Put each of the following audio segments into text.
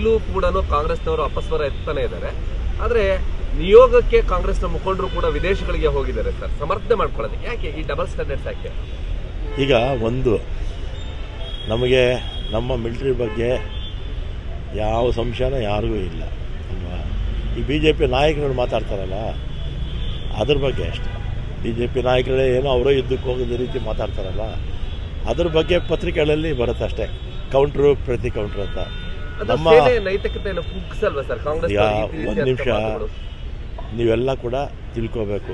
ಇಲ್ಲೂ ಕೂಡ ಕಾಂಗ್ರೆಸ್ನವರು ಅಪಸ್ವರ ಎತ್ತಾನೆ ಇದ್ದಾರೆ. ಆದರೆ ನಿಯೋಗಕ್ಕೆ ಕಾಂಗ್ರೆಸ್ನ ಮುಖಂಡರು ಕೂಡ ವಿದೇಶಗಳಿಗೆ ಹೋಗಿದ್ದಾರೆ ಸರ್, ಸಮರ್ಥನೆ ಮಾಡ್ಕೊಳ್ಳೋದಕ್ಕೆ. ಯಾಕೆ ಈ ಡಬಲ್ ಸ್ಟ್ಯಾಂಡರ್ಡ್ಸ್ ಯಾಕೆ? ಈಗ ಒಂದು ನಮಗೆ ನಮ್ಮ ಮಿಲಿಟರಿ ಬಗ್ಗೆ ಯಾವ ಸಂಶಯನೂ ಯಾರಿಗೂ ಇಲ್ಲ ಅಲ್ವಾ. ಈ ಬಿ ಜೆ ಪಿ ನಾಯಕರು ಮಾತಾಡ್ತಾರಲ್ಲ ಅದ್ರ ಬಗ್ಗೆ ಅಷ್ಟೆ. ಬಿ ಜೆ ಪಿ ನಾಯಕರೇ ಏನೋ ಅವರೇ ಯುದ್ಧಕ್ಕೆ ಹೋಗೋದ ರೀತಿ ಮಾತಾಡ್ತಾರಲ್ಲ ಅದ್ರ ಬಗ್ಗೆ ಪತ್ರಿಕೆಗಳಲ್ಲಿ ಬರುತ್ತೆ ಅಷ್ಟೇ, ಕೌಂಟ್ರು ಪ್ರತಿ ಕೌಂಟ್ರು ಅಂತ. ನಮ್ಮ ನೈತಿಕತೆಯನ್ನು ಕುಗ್ಗಿಸಲ್ವಾ ಸರ್ ಕಾಂಗ್ರೆಸ್? ಒಂದು ನಿಮಿಷ, ನೀವೆಲ್ಲ ಕೂಡ ತಿಳ್ಕೋಬೇಕು,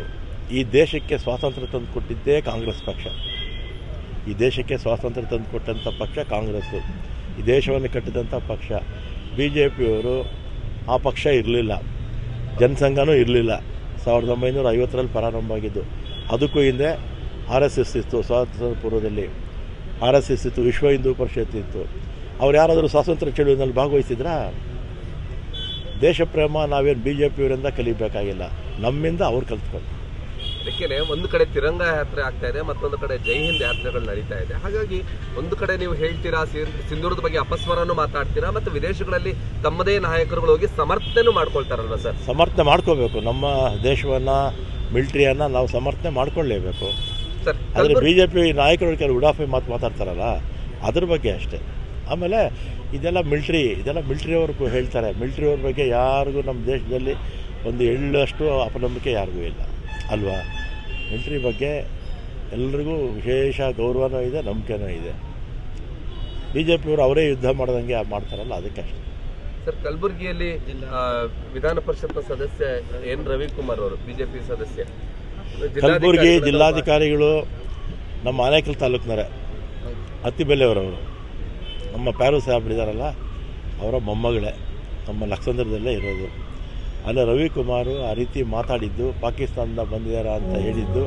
ಈ ದೇಶಕ್ಕೆ ಸ್ವಾತಂತ್ರ್ಯ ತಂದು ಕೊಟ್ಟಿದ್ದೇ ಕಾಂಗ್ರೆಸ್ ಪಕ್ಷ. ಈ ದೇಶಕ್ಕೆ ಸ್ವಾತಂತ್ರ್ಯ ತಂದು ಕೊಟ್ಟಂಥ ಪಕ್ಷ ಕಾಂಗ್ರೆಸ್ಸು, ಈ ದೇಶವನ್ನು ಕಟ್ಟಿದಂಥ ಪಕ್ಷ. ಬಿ ಜೆ ಪಿಯವರು ಆ ಪಕ್ಷ ಇರಲಿಲ್ಲ, ಜನಸಂಘನೂ ಇರಲಿಲ್ಲ. 1950ರಲ್ಲಿ ಪ್ರಾರಂಭ ಆಗಿದ್ದು. ಅದಕ್ಕೂ ಹಿಂದೆ ಆರ್ ಎಸ್ ಎಸ್ ಇತ್ತು, ಸ್ವಾತಂತ್ರ್ಯ ಪೂರ್ವದಲ್ಲಿ ಆರ್ ಎಸ್ ಎಸ್ ಇತ್ತು, ವಿಶ್ವ ಹಿಂದೂ ಪರಿಷತ್ ಇತ್ತು. ಅವ್ರು ಯಾರಾದರೂ ಸ್ವಾತಂತ್ರ್ಯ ಚಳುವಳಿಯಲ್ಲಿ ಭಾಗವಹಿಸಿದ್ರಾ? ದೇಶ ಪ್ರೇಮ ನಾವೇನು ಬಿ ಜೆ ಪಿಯವರಿಂದ ಕಲಿಬೇಕಾಗಿಲ್ಲ, ನಮ್ಮಿಂದ ಅವ್ರು ಕಲ್ತ್ಕೊಂಡು. ಅದಕ್ಕೆ ಒಂದು ಕಡೆ ತಿರಂಗ ಯಾತ್ರೆ ಆಗ್ತಾ ಇದೆ, ಮತ್ತೊಂದು ಕಡೆ ಜೈ ಹಿಂದ್ ಯಾತ್ರೆಗಳು ನಡೀತಾ ಇದೆ. ಹಾಗಾಗಿ ಒಂದು ಕಡೆ ನೀವು ಹೇಳ್ತೀರಾ ಸಿಂಧೂರದ ಬಗ್ಗೆ ಅಪಸ್ವರನೂ ಮಾತಾಡ್ತೀರಾ, ಮತ್ತು ವಿದೇಶಗಳಲ್ಲಿ ತಮ್ಮದೇ ನಾಯಕರುಗಳು ಹೋಗಿ ಸಮರ್ಥನೆ ಮಾಡ್ಕೊಳ್ತಾರಲ್ವ ಸರ್? ಸಮರ್ಥನೆ ಮಾಡ್ಕೋಬೇಕು, ನಮ್ಮ ದೇಶವನ್ನು ಮಿಲಿಟ್ರಿಯನ್ನು ನಾವು ಸಮರ್ಥನೆ ಮಾಡ್ಕೊಳ್ಳೇಬೇಕು ಸರ್. ಆದರೆ ಬಿ ಜೆ ಪಿ ನಾಯಕರು ಕೆಲವು ಉಡಾಫಿ ಮಾತಾಡ್ತಾರಲ್ಲ ಅದ್ರ ಬಗ್ಗೆ ಅಷ್ಟೇ. ಆಮೇಲೆ ಇದೆಲ್ಲ ಮಿಲಿಟ್ರಿಯವ್ರಿಗೂ ಹೇಳ್ತಾರೆ. ಮಿಲಿಟ್ರಿಯವ್ರ ಬಗ್ಗೆ ಯಾರಿಗೂ ನಮ್ಮ ದೇಶದಲ್ಲಿ ಒಂದು ಎಳ್ಳಷ್ಟು ಅಪನಂಬಿಕೆ ಯಾರಿಗೂ ಇಲ್ಲ ಅಲ್ವಾ. ಮಿಲಿಟ್ರಿ ಬಗ್ಗೆ ಎಲ್ರಿಗೂ ವಿಶೇಷ ಗೌರವನೂ ಇದೆ, ನಂಬಿಕೆನೂ ಇದೆ. ಬಿ ಜೆ ಪಿಯವರು ಅವರೇ ಯುದ್ಧ ಮಾಡ್ದಂಗೆ ಮಾಡ್ತಾರಲ್ಲ ಅದಕ್ಕೆ ಅಷ್ಟೇ. ಸರ್, ಕಲಬುರಗಿಯಲ್ಲಿ ವಿಧಾನ ಪರಿಷತ್ನ ಸದಸ್ಯ ಎನ್ ರವಿಕುಮಾರ್ ಅವರು ಬಿಜೆಪಿ ಸದಸ್ಯ, ಕಲಬುರಗಿ ಜಿಲ್ಲಾಧಿಕಾರಿಗಳು ನಮ್ಮ ಆನೇಕಲ್ ತಾಲೂಕಿನವರೇ, ಅತ್ತಿಬೆಲೆಯವರವರು. ನಮ್ಮ ಪ್ಯಾರು ಸಾಹೇಬ್ ಇದ್ದಾರಲ್ಲ ಅವರ ಮೊಮ್ಮಗಳೇ, ನಮ್ಮ ಲಕ್ಷಂದ್ರದಲ್ಲೇ ಇರೋದು. ಅಲ್ಲ, ರವಿಕುಮಾರು ಆ ರೀತಿ ಮಾತಾಡಿದ್ದು, ಪಾಕಿಸ್ತಾನದಿಂದ ಬಂದಿದ್ದಾರ ಅಂತ ಹೇಳಿದ್ದು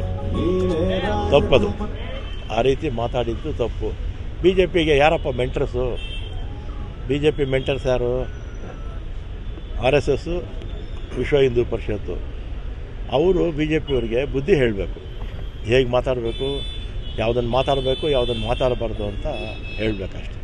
ತಪ್ಪದು. ಆ ರೀತಿ ಮಾತಾಡಿದ್ದು ತಪ್ಪು. ಬಿ ಜೆ ಪಿಗೆ ಯಾರಪ್ಪ mentors? B J P mentors ಯಾರು? ಆರ್ ಎಸ್ ಎಸ್ಸು, ವಿಶ್ವ ಹಿಂದೂ ಪರಿಷತ್ತು. ಅವರು ಬಿ ಜೆ ಪಿಯವರಿಗೆ ಬುದ್ಧಿ ಹೇಳಬೇಕು, ಹೇಗೆ ಮಾತಾಡಬೇಕು, ಯಾವುದನ್ನು ಮಾತಾಡಬೇಕು, ಯಾವುದನ್ನು ಮಾತಾಡಬಾರ್ದು ಅಂತ ಹೇಳಬೇಕಷ್ಟೆ.